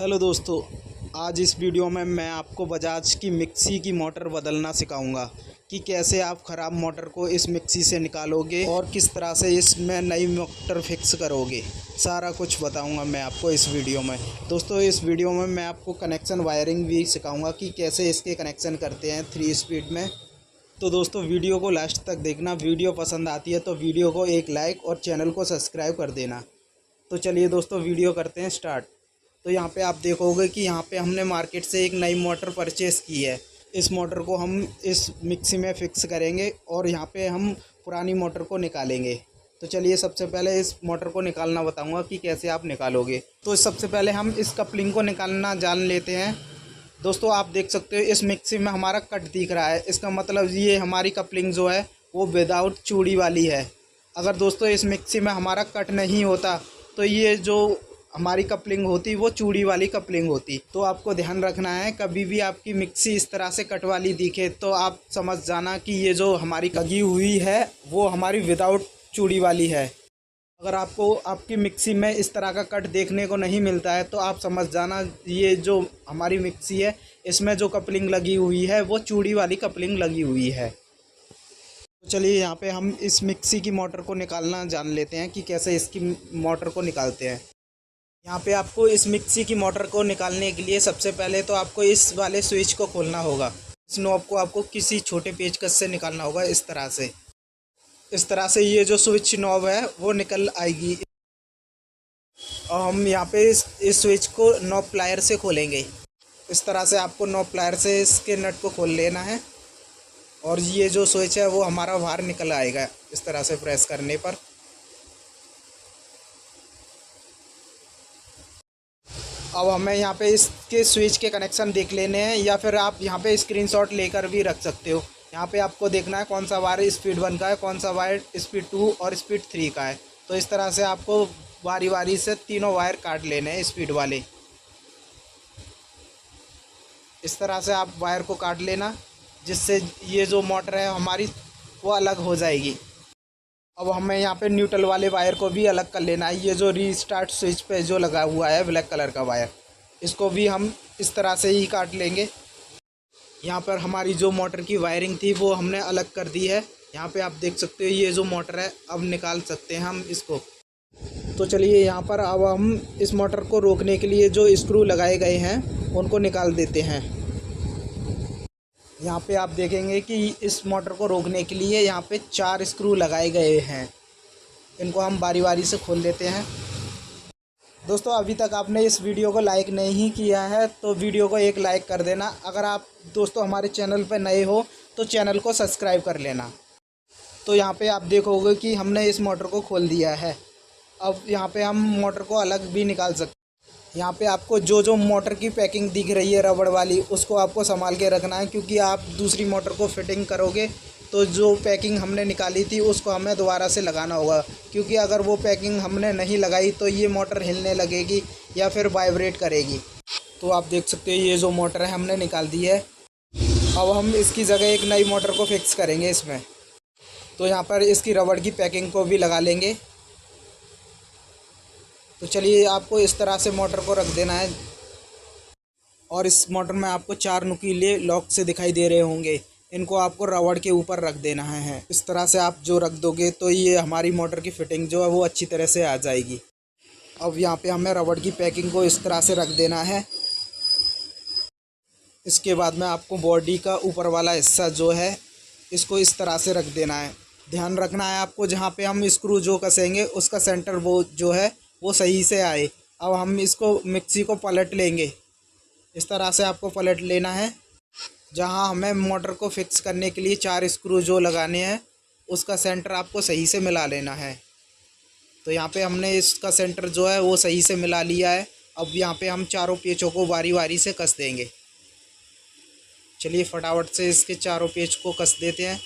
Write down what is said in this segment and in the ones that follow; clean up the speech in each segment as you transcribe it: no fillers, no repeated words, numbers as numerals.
Hello दोस्तों, आज इस वीडियो में मैं आपको बजाज की मिक्सी की मोटर बदलना सिखाऊंगा कि कैसे आप ख़राब मोटर को इस मिक्सी से निकालोगे और किस तरह से इसमें नई मोटर फिक्स करोगे। सारा कुछ बताऊंगा मैं आपको इस वीडियो में। दोस्तों, इस वीडियो में मैं आपको कनेक्शन वायरिंग भी सिखाऊंगा कि कैसे इसके कनेक्शन करते हैं 3 स्पीड में। तो दोस्तों, वीडियो को लास्ट तक देखना। वीडियो पसंद आती है तो वीडियो को एक लाइक और चैनल को सब्सक्राइब कर देना। तो चलिए दोस्तों, वीडियो करते हैं स्टार्ट। तो यहाँ पे आप देखोगे कि यहाँ पे हमने मार्केट से एक नई मोटर परचेज़ की है। इस मोटर को हम इस मिक्सी में फ़िक्स करेंगे और यहाँ पे हम पुरानी मोटर को निकालेंगे। तो चलिए, सबसे पहले इस मोटर को निकालना बताऊँगा कि कैसे आप निकालोगे। तो सबसे पहले हम इस कपलिंग को निकालना जान लेते हैं। दोस्तों, आप देख सकते हो इस मिक्सी में हमारा कट दिख रहा है। इसका मतलब ये हमारी कपलिंग जो है वो विदाउट चूड़ी वाली है। अगर दोस्तों इस मिक्सी में हमारा कट नहीं होता तो ये जो हमारी कपलिंग होती वो चूड़ी वाली कपलिंग होती। तो आपको ध्यान रखना है, कभी भी आपकी मिक्सी इस तरह से कट वाली दिखे तो आप समझ जाना कि ये जो हमारी लगी हुई है वो हमारी विदाउट चूड़ी वाली है। अगर आपको आपकी मिक्सी में इस तरह का कट देखने को नहीं मिलता है तो आप समझ जाना ये जो हमारी मिक्सी है इसमें जो कपलिंग लगी हुई है वो चूड़ी वाली कपलिंग लगी हुई है। तो चलिए, यहाँ पे हम इस मिक्सी की मोटर को निकालना जान लेते हैं कि कैसे इसकी मोटर को निकालते हैं। यहाँ पे आपको इस मिक्सी की मोटर को निकालने के लिए सबसे पहले तो आपको इस वाले स्विच को खोलना होगा। इस नॉब को आपको किसी छोटे पेचकस से निकालना होगा। इस तरह से ये जो स्विच नॉब है वो निकल आएगी। और हम यहाँ पे इस स्विच को नॉब प्लायर से खोलेंगे। इस तरह से आपको नॉब प्लायर से इसके नट को खोल लेना है और ये जो स्विच है वो हमारा बाहर निकल आएगा इस तरह से प्रेस करने पर। अब हमें यहाँ पे इसके स्विच के कनेक्शन देख लेने हैं, या फिर आप यहाँ पे स्क्रीनशॉट लेकर भी रख सकते हो। यहाँ पे आपको देखना है कौन सा वायर स्पीड 1 का है, कौन सा वायर स्पीड 2 और स्पीड 3 का है। तो इस तरह से आपको बारी बारी से तीनों वायर काट लेने हैं स्पीड वाले। इस तरह से आप वायर को काट लेना, जिससे ये जो मोटर है हमारी वो अलग हो जाएगी। अब हमें यहाँ पे न्यूट्रल वाले वायर को भी अलग कर लेना है। ये जो रीस्टार्ट स्विच पे जो लगा हुआ है ब्लैक कलर का वायर, इसको भी हम इस तरह से ही काट लेंगे। यहाँ पर हमारी जो मोटर की वायरिंग थी वो हमने अलग कर दी है। यहाँ पे आप देख सकते हो ये जो मोटर है, अब निकाल सकते हैं हम इसको। तो चलिए, यहाँ पर अब हम इस मोटर को रोकने के लिए जो स्क्रू लगाए गए हैं उनको निकाल देते हैं। यहाँ पे आप देखेंगे कि इस मोटर को रोकने के लिए यहाँ पे 4 स्क्रू लगाए गए हैं। इनको हम बारी बारी से खोल लेते हैं। दोस्तों, अभी तक आपने इस वीडियो को लाइक नहीं किया है तो वीडियो को एक लाइक कर देना। अगर आप दोस्तों हमारे चैनल पर नए हो तो चैनल को सब्सक्राइब कर लेना। तो यहाँ पे आप देखोगे कि हमने इस मोटर को खोल दिया है। अब यहाँ पे हम मोटर को अलग भी निकाल सकते हैं। यहाँ पे आपको जो मोटर की पैकिंग दिख रही है रबड़ वाली, उसको आपको संभाल के रखना है, क्योंकि आप दूसरी मोटर को फिटिंग करोगे तो जो पैकिंग हमने निकाली थी उसको हमें दोबारा से लगाना होगा। क्योंकि अगर वो पैकिंग हमने नहीं लगाई तो ये मोटर हिलने लगेगी या फिर वाइब्रेट करेगी। तो आप देख सकते हो ये जो मोटर है हमने निकाल दी है। अब हम इसकी जगह एक नई मोटर को फिक्स करेंगे इसमें। तो यहाँ पर इसकी रबड़ की पैकिंग को भी लगा लेंगे। तो चलिए, आपको इस तरह से मोटर को रख देना है और इस मोटर में आपको 4 नुकीले लॉक से दिखाई दे रहे होंगे। इनको आपको रबड़ के ऊपर रख देना है। इस तरह से आप जो रख दोगे तो ये हमारी मोटर की फिटिंग जो है वो अच्छी तरह से आ जाएगी। अब यहाँ पे हमें रबड़ की पैकिंग को इस तरह से रख देना है। इसके बाद में आपको बॉडी का ऊपर वाला हिस्सा जो है इसको इस तरह से रख देना है। ध्यान रखना है आपको, जहाँ पे हम स्क्रू जो कसेंगे उसका सेंटर वो जो है वो सही से आए। अब हम इसको मिक्सी को पलट लेंगे। इस तरह से आपको पलट लेना है। जहाँ हमें मोटर को फिक्स करने के लिए 4 स्क्रू जो लगाने हैं उसका सेंटर आपको सही से मिला लेना है। तो यहाँ पे हमने इसका सेंटर जो है वो सही से मिला लिया है। अब यहाँ पे हम चारों पेचों को बारी बारी से कस देंगे। चलिए, फटाफट से इसके चारों पेच को कस देते हैं।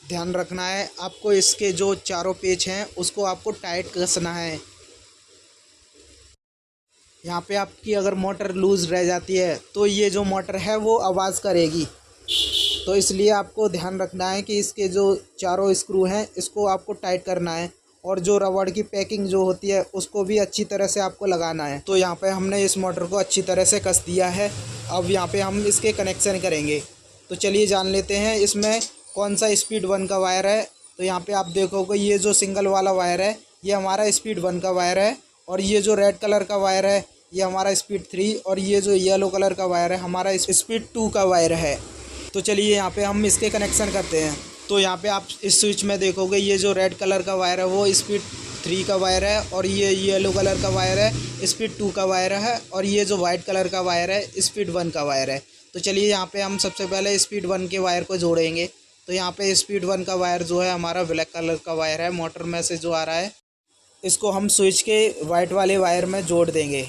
ध्यान रखना है आपको, इसके जो चारों पेच हैं उसको आपको टाइट कसना है। यहाँ पे आपकी अगर मोटर लूज़ रह जाती है तो ये जो मोटर है वो आवाज़ करेगी। तो इसलिए आपको ध्यान रखना है कि इसके जो चारों स्क्रू हैं इसको आपको टाइट करना है और जो रबड़ की पैकिंग जो होती है उसको भी अच्छी तरह से आपको लगाना है। तो यहाँ पे हमने इस मोटर को अच्छी तरह से कस दिया है। अब यहाँ पे हम इसके कनेक्शन करेंगे। तो चलिए जान लेते हैं इसमें कौन सा स्पीड 1 का वायर है। तो यहाँ पे आप देखोगे ये जो सिंगल वाला वायर है ये हमारा स्पीड 1 का वायर है, और ये जो रेड कलर का वायर है ये हमारा स्पीड 3, और ये जो येलो कलर का वायर है हमारा स्पीड 2 का वायर है। तो चलिए यहाँ पे हम इसके कनेक्शन करते हैं। तो यहाँ पे आप इस स्विच में देखोगे ये जो रेड कलर का वायर है वो स्पीड 3 का वायर है, और ये येलो कलर का वायर है स्पीड 2 का वायर है, और ये जो वाइट कलर का वायर है स्पीड 1 का वायर है। तो चलिए यहाँ पे हम सबसे पहले स्पीड 1 के वायर को जोड़ेंगे। तो यहाँ पे स्पीड 1 का वायर जो है हमारा ब्लैक कलर का वायर है, मोटर में से जो आ रहा है, इसको हम स्विच के वाइट वाले वायर में जोड़ देंगे।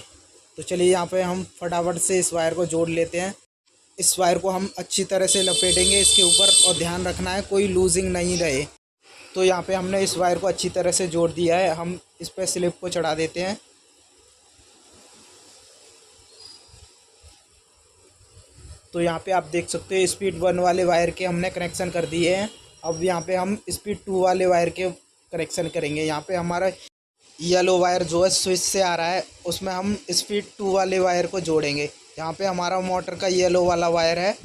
तो चलिए यहाँ पे हम फटाफट से इस वायर को जोड़ लेते हैं। इस वायर को हम अच्छी तरह से लपेटेंगे इसके ऊपर, और ध्यान रखना है कोई लूजिंग नहीं रहे। तो यहाँ पे हमने इस वायर को अच्छी तरह से जोड़ दिया है। हम इस पर स्लिप को चढ़ा देते हैं। तो यहाँ पे आप देख सकते हो स्पीड 1 वाले वायर के हमने कनेक्शन कर दिए हैं। अब यहाँ पे हम स्पीड 2 वाले वायर के कनेक्शन करेंगे। यहाँ पे हमारा येलो वायर जो है स्विच से आ रहा है उसमें हम स्पीड 2 वाले वायर को जोड़ेंगे। यहाँ पे हमारा मोटर का येलो वाला वायर है,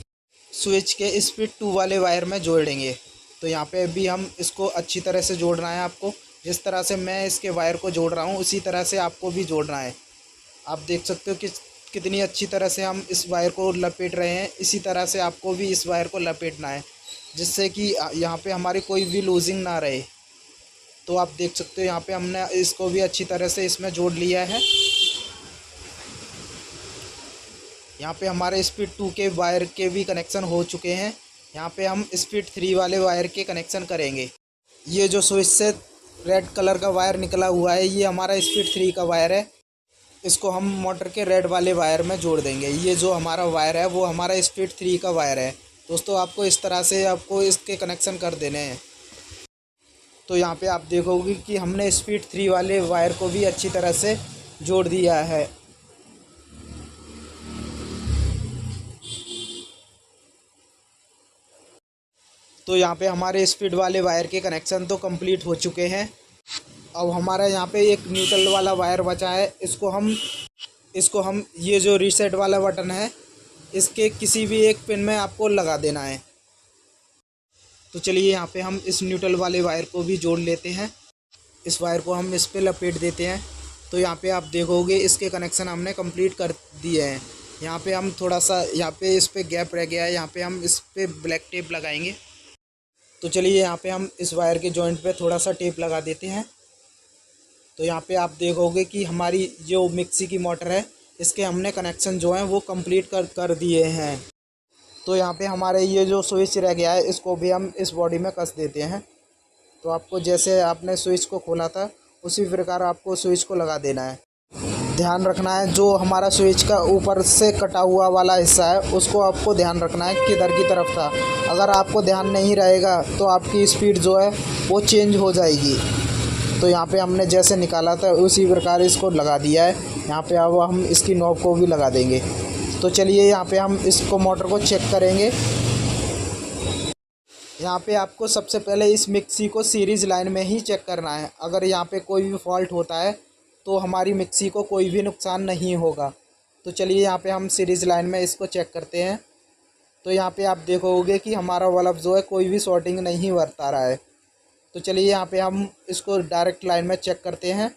स्विच के स्पीड 2 वाले वायर में जोड़ेंगे। तो यहाँ पे भी हम इसको अच्छी तरह से जोड़ना है आपको। जिस तरह से मैं इसके वायर को जोड़ रहा हूँ उसी तरह से आपको भी जोड़ना है। आप देख सकते हो कि कितनी अच्छी तरह से हम इस वायर को लपेट रहे हैं। इसी तरह से आपको भी इस वायर को लपेटना है, जिससे कि यहाँ पे हमारी कोई भी लूजिंग ना रहे। तो आप देख सकते हो यहाँ पे हमने इसको भी अच्छी तरह से इसमें जोड़ लिया है। यहाँ पे हमारे स्पीड 2 के वायर के भी कनेक्शन हो चुके हैं। यहाँ पे हम स्पीड 3 वाले वायर के कनेक्शन करेंगे। ये जो स्विच से रेड कलर का वायर निकला हुआ है ये हमारा स्पीड 3 का वायर है। इसको हम मोटर के रेड वाले वायर में जोड़ देंगे। ये जो हमारा वायर है वो हमारा स्पीड 3 का वायर है। दोस्तों आपको इस तरह से आपको इसके कनेक्शन कर देने हैं। तो यहाँ पे आप देखोगे कि हमने स्पीड 3 वाले वायर को भी अच्छी तरह से जोड़ दिया है। तो यहाँ पे हमारे स्पीड वाले वायर के कनेक्शन तो कंप्लीट हो चुके हैं। अब हमारा यहाँ पे एक न्यूट्रल वाला वायर बचा है। इसको हम ये जो रीसेट वाला बटन है इसके किसी भी एक पिन में आपको लगा देना है। तो चलिए यहाँ पे हम इस न्यूट्रल वाले वायर को भी जोड़ लेते हैं। इस वायर को हम इस पे लपेट देते हैं। तो यहाँ पे आप देखोगे इसके कनेक्शन हमने कंप्लीट कर दिए हैं। यहाँ पे हम थोड़ा सा यहाँ पे इस पे गैप रह गया है, यहाँ पे हम इस पे ब्लैक टेप लगाएंगे। तो चलिए यहाँ पे हम इस वायर के जॉइंट पे थोड़ा सा टेप लगा देते हैं। तो यहाँ पे आप देखोगे कि हमारी जो मिक्सी की मोटर है इसके हमने कनेक्शन जो हैं वो कंप्लीट कर दिए हैं। तो यहाँ पे हमारे ये जो स्विच रह गया है इसको भी हम इस बॉडी में कस देते हैं। तो आपको जैसे आपने स्विच को खोला था उसी प्रकार आपको स्विच को लगा देना है। ध्यान रखना है जो हमारा स्विच का ऊपर से कटा हुआ वाला हिस्सा है उसको आपको ध्यान रखना है किधर की तरफ था। अगर आपको ध्यान नहीं रहेगा तो आपकी स्पीड जो है वो चेंज हो जाएगी। तो यहाँ पे हमने जैसे निकाला था उसी प्रकार इसको लगा दिया है। यहाँ पे अब हम इसकी नॉब को भी लगा देंगे। तो चलिए यहाँ पे हम इसको मोटर को चेक करेंगे। यहाँ पे आपको सबसे पहले इस मिक्सी को सीरीज़ लाइन में ही चेक करना है। अगर यहाँ पे कोई भी फॉल्ट होता है तो हमारी मिक्सी को कोई भी नुकसान नहीं होगा। तो चलिए यहाँ पे हम सीरीज़ लाइन में इसको चेक करते हैं। तो यहाँ पे आप देखोगे कि हमारा बल्ब जो है कोई भी शॉर्टिंग नहीं बरता रहा है। तो चलिए यहाँ पे हम इसको डायरेक्ट लाइन में चेक करते हैं।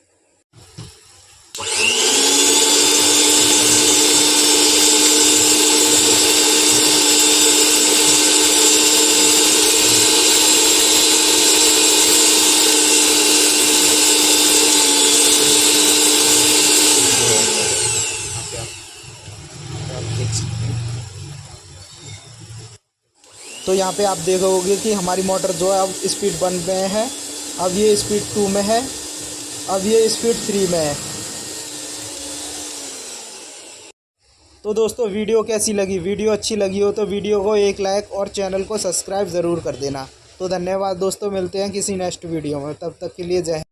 तो यहाँ पे आप देखोगे कि हमारी मोटर जो है अब स्पीड 1 में है, अब ये स्पीड 2 में है, अब ये स्पीड 3 में है। तो दोस्तों वीडियो कैसी लगी? वीडियो अच्छी लगी हो तो वीडियो को एक लाइक और चैनल को सब्सक्राइब ज़रूर कर देना। तो धन्यवाद दोस्तों, मिलते हैं किसी नेक्स्ट वीडियो में। तब तक के लिए जय हिंद।